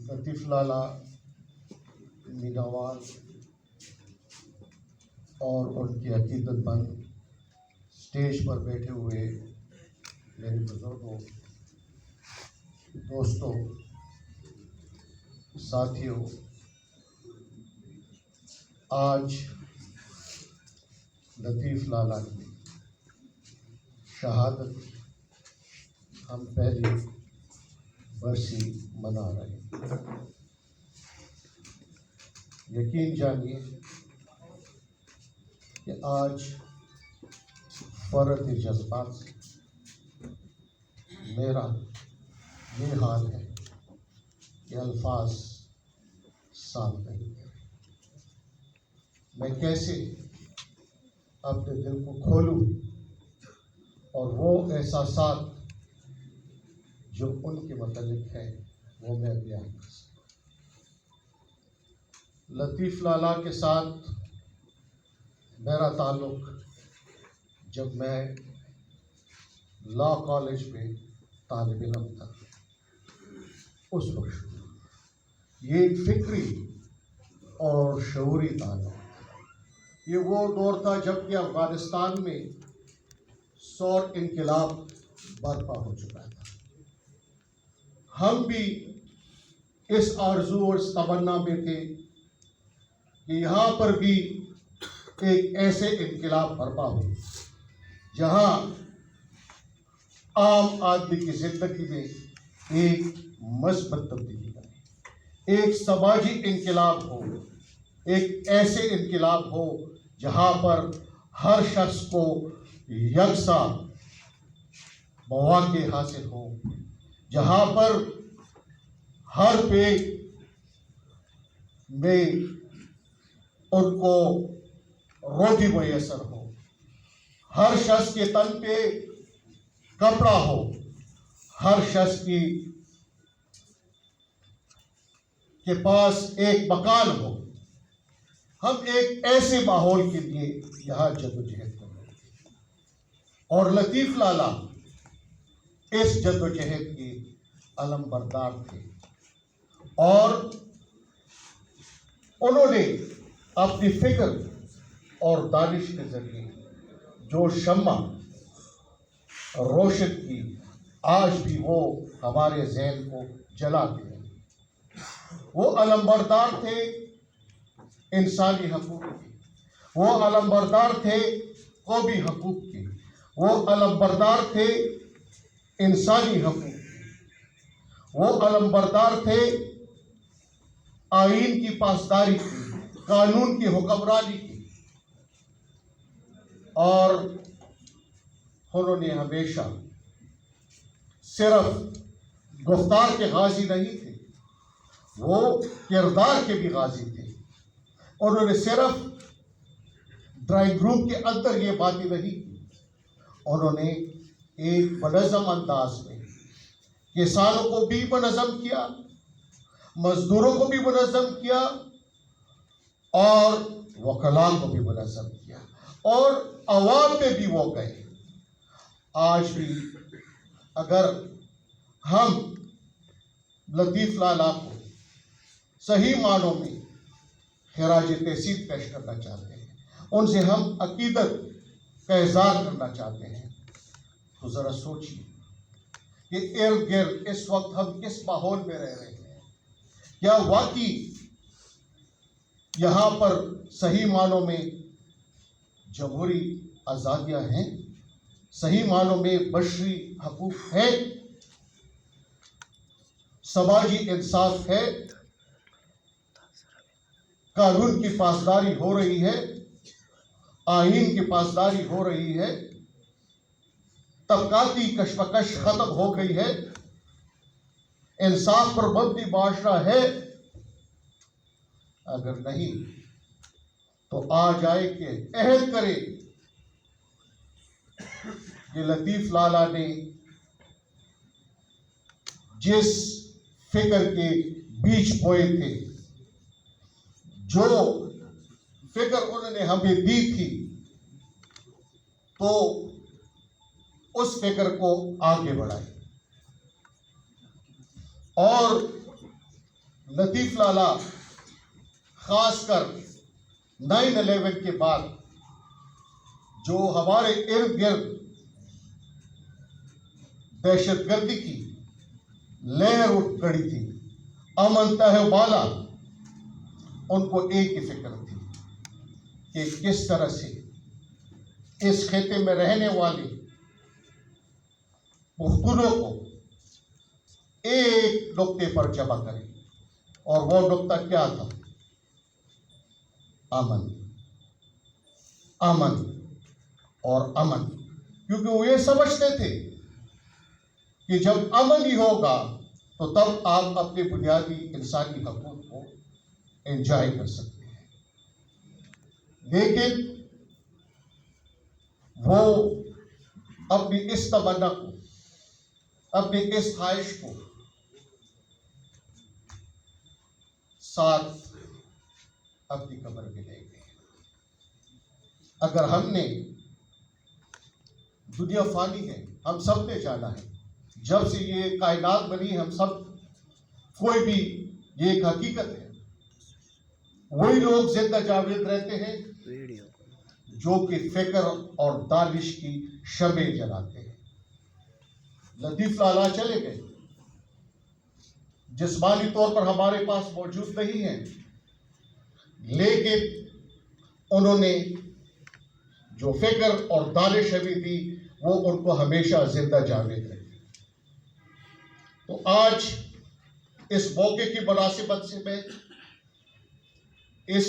लतीफ़ लाला मीनावाज और उनके अकीदतमंद स्टेज पर बैठे हुए मेरे बुजुर्गों, दोस्तों, साथियों, आज लतीफ़ लाला की शहादत हम पहली बरसी मना रहे हैं। यकीन जानिए कि आज फ़र्त जज्बात से मेरा ये हाल है कि अल्फाज साफ नहीं है। मैं कैसे अपने दिल को खोलूं और वो एहसासात जो उनके मतलब है वो मैं बयान कर सकूं। लतीफ़ लाला के साथ मेरा ताल्लुक़ जब मैं लॉ कॉलेज में तालिब इल्म था उस वक्त ये फिक्री और शऊरी ताल्लुक़ था। ये वो दौर था जबकि अफ़गानिस्तान में सौर इनकलाब बर्पा हो चुका था। हम भी इस आरज़ू और इस तमन्ना में थे कि यहाँ पर भी एक ऐसे इनकलाब बर्पा हो जहाँ आम आदमी की ज़िंदगी में एक मस्बत तब्दीली आए, एक समाजी इनकलाब हो, एक ऐसे इनकलाब हो जहाँ पर हर शख्स को यकसा मौक़े हासिल हो, जहाँ पर हर पेट में उनको रोटी मैसर हो, हर शख्स के तन पे कपड़ा हो, हर शख्स के पास एक मकान हो। हम एक ऐसे माहौल के लिए यहाँ जद्दोजहद कर रहे थे और लतीफ़ लाला इस जद्दोजहद के अलम बरदार थे और उन्होंने अपनी फिक्र और दानिश के जरिए जो शम्मा रोशन की, आज भी वो हमारे ज़हन को जलाते हैं। वो अलमबरदार थे इंसानी हकूक़ के, वो अलमबरदार थे कौमी हकूक़ के, वो अलमबरदार थे इंसानी हकूक़ के, वो अलमबरदार थे आईन की पासदारी की, कानून की हुक्मरानी की। और उन्होंने हमेशा सिर्फ गुफ्तार के गाजी नहीं थे, वो किरदार के भी गाजी थे। उन्होंने सिर्फ ड्राइंग रूम के अंदर ये बातें नहीं की, उन्होंने एक मनज़्ज़म अंदाज में किसानों को भी मनज़्ज़म किया, मजदूरों को भी मनज़्ज़म किया और वकलाम को भी मनज़्ज़म किया और अवाम में भी वो गए। आज भी अगर हम लतीफ़ लाला को सही मानों में खिराज तहसीन पेश करना चाहते हैं, उनसे हम अकीदत का इज़हार करना चाहते हैं, तो ज़रा सोचिए कि इर्द गिर्द इस वक्त हम किस माहौल में रह रहे हैं। क्या वाकई यहाँ पर सही मानों में जमहूरी आज़ादियाँ हैं, सही मानों में बशरी हकूक़ है, समाजी इंसाफ है, कानून की पासदारी हो रही है, आईन की पासदारी हो रही है, तबकाती कशमकश खत्म हो गई है, इंसाफ पर मबनी माशरा है? अगर नहीं तो आ जाए कि अहद करे कि लतीफ़ लाला ने जिस फिक्र के बीज बोए थे, जो फिक्र उन्होंने हमें दी थी, तो उस फिक्र को आगे बढ़ाए और लतीफ़ लाला ख़ासकर 9/11 के बाद जो हमारे इर्द गिर्द दहशतगर्दी की लहर उठ खड़ी थी, अमन तहवाला, उनको एक ही फिक्र थी कि किस तरह से इस खित्ते में रहने वाले पुख्तूनों को एक नुक्ते पर जमा करें। और वो नुक्ता क्या था? अमन, अमन और अमन। क्योंकि वो ये समझते थे कि जब अमन ही होगा तो तब आप अपने बुनियादी इंसानी हकूक़ को एंजॉय कर सकते हैं। लेकिन वो अपनी इस तमन्ना को, अपनी इस ख्वाहिश को साथ अपनी कब्र में ले गए। अगर हमने, दुनिया फानी है, हम सब ने जाना है, जब से ये कायनात बनी हम सब, कोई भी, ये एक हकीकत है, वही लोग जिंदा जावेद रहते हैं जो कि फिक्र और दानिश की शमें जलाते हैं। लतीफ़ लाला चले गए, जिस्मानी तौर पर हमारे पास मौजूद नहीं है, लेकिन उन्होंने जो फिक्र और दानिश हमें दी वो उनको हमेशा जिंदा जावेद रही। तो आज इस मौके की मुनासिबत से मैं इस